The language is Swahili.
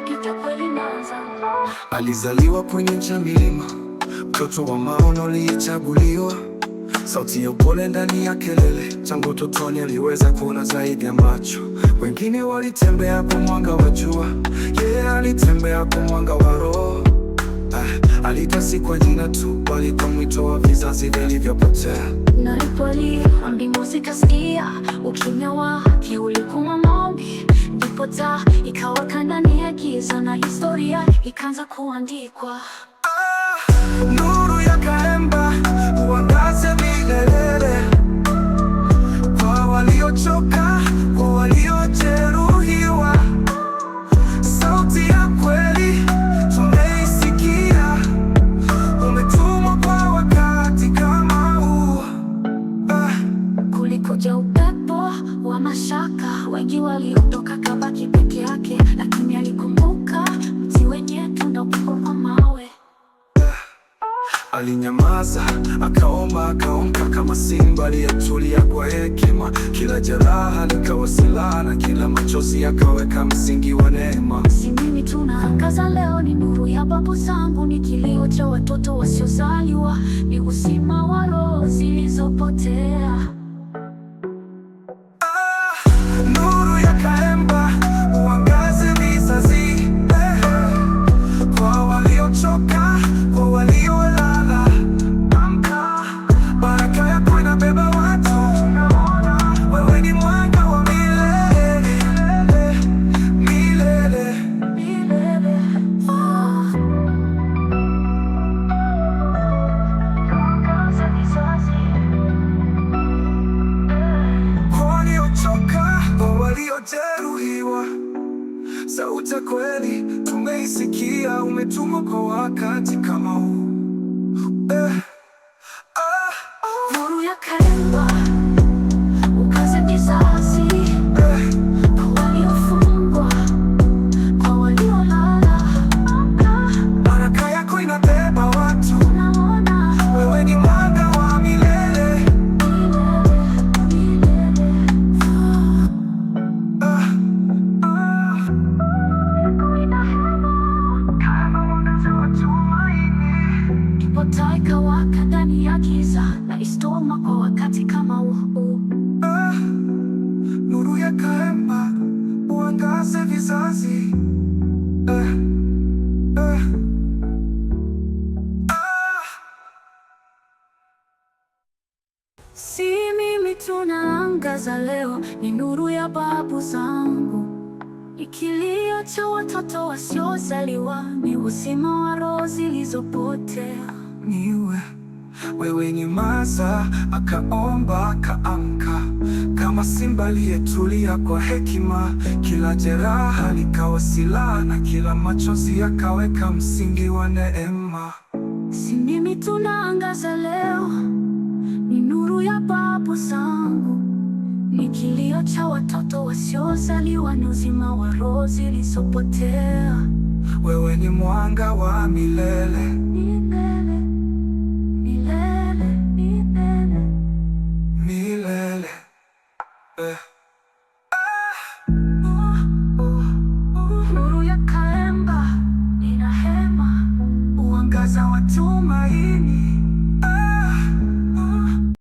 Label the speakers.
Speaker 1: gitaa kweli naanza.
Speaker 2: Alizaliwa kwenye nchi ya milima, mtoto wa maono aliyechaguliwa, sauti ya upole ndani ya kelele. Tangu utotoni aliweza kuona zaidi ya macho. Wengine walitembea kwa mwanga wa jua, yeye alitembea kwa mwanga wa roho. Aliita si kwa jina tu, bali kwa mwito wa vizazi vilivyopotea.
Speaker 1: Na alipolia mbingu zikasikia, ukimya wake ulikuwa maombi. Ndipo taa ikawaka ndani ya giza, na historia ikaanza kuandikwa.
Speaker 2: Nuru ya Kaemba uangaze milele, kwa waliochoka, kwa waliojeruhiwa. Sauti ya kweli tumeisikia, umetumwa kwa wakati kama huu.
Speaker 1: Kulikuja upepo wa mashaka, wengi waliondoka, kabaki peke yake. Lakini alikumbuka mti wenye tunda kwa mawe.
Speaker 2: Alinyamaza, akaomba, akaamka kama simba aliyetulia kwa hekima. Kila jeraha likawa silaha, na kila machozi akaweka msingi wa neema.
Speaker 1: Si mimi tunaangaza leo, ni nuru ya babu zangu, ni kilio cha watoto wasiozaliwa, ni uzima wa roho zilizopotea.
Speaker 2: Nuru ya Kaemba uangaze vizazi, kwa waliochoka, kwa waliolala. Amka, baraka yako inabeba watu. Wewe ni mwanga wa milele, milele, milele.
Speaker 1: Angaza vizazi,
Speaker 2: Kwa waliochoka, kwa waliojeruhiwa. Sauti ya kweli tumeisikia, umetumwa kwa wakati kama huu.
Speaker 1: nuru ya Kaemba ukaze vizazi, kwa waliofungwa, kwa waliolala. Amka,
Speaker 2: Baraka yako inabeba watu.
Speaker 1: naona
Speaker 2: Wewe ni mwanga wa milele. Kama mwangaza wa tumaini.
Speaker 1: ndipo taa ikawaka ndani ya giza, na istoma kwa wakati kama huu.
Speaker 2: Nuru ya Kaemba uangaze vizazi.
Speaker 1: Si mimi tunaangaza leo, ni nuru ya babu zangu, ni kilio cha watoto wasiozaliwa, ni uzima wa roho zilizopotea.
Speaker 2: Niwe wewe ni maza, akaomba, akaamka kama simba aliyetulia kwa hekima. Kila jeraha likawa silaha, na kila machozi yakaweka msingi wa neema.
Speaker 1: Si mimi tunaangaza leo, ni nuru ya babu zangu, ni kilio cha watoto wasiozaliwa, ni uzima wa roho zilizopotea.
Speaker 2: Wewe ni mwanga wa milele,
Speaker 1: Milele, milele, milele.
Speaker 2: milele.